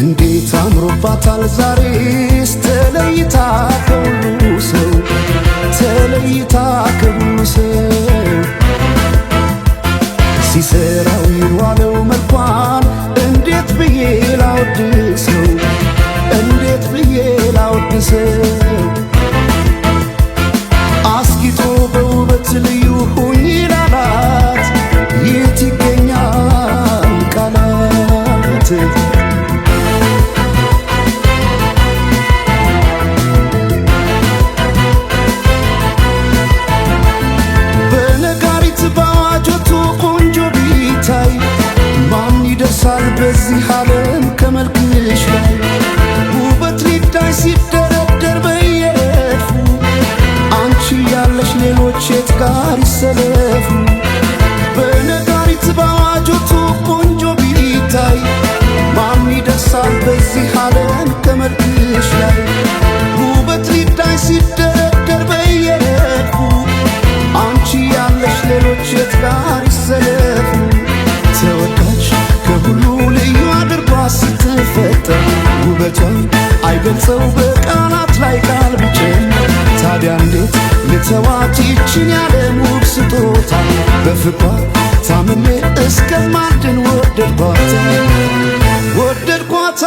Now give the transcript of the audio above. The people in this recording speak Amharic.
እንዴት አምሮባታል ዛሬስ ተለይታ ከሁሉ ሰው ተለይታ ከሁሉ ሰው ሲሰራው የዋለው መልኳን እንዴት ብዬ ላወድሰው እንዴት ብዬ ላወድሰው አስጊጦ በውበት ልዩ ሁኝ ላላት የት ይገኛል ቃላት በዚህ ዓለም ከመልክሽ ላይ ውበት ሊታይ ሲደረደር በየረድፉ አንቺ ያለሽ ሌሎች የት ጋር ይሰለፉ በነጋሪት ባዋጆቱ ቆንጆ ቢታይ ማን ይደርሳል በዚህ ዓለም ከመልክሽ ላይ ውበት ሊታይ ሲደረደር በየረድፉ አንቺ ያለሽ ሌሎች የት ጋር ይሰለፉ ተወዳጅ ከሁሉ ልዩ አድርጓ ስትፈጠር ውበቷን አይገልጸው በቃላት ላይ ቃል ቢጨምር ታዲያ እንዴት ልተዋት ይችን ያለም ውብ ስጦታ በፍቅሯ ታምሜ እስከማድን ወደድኳታ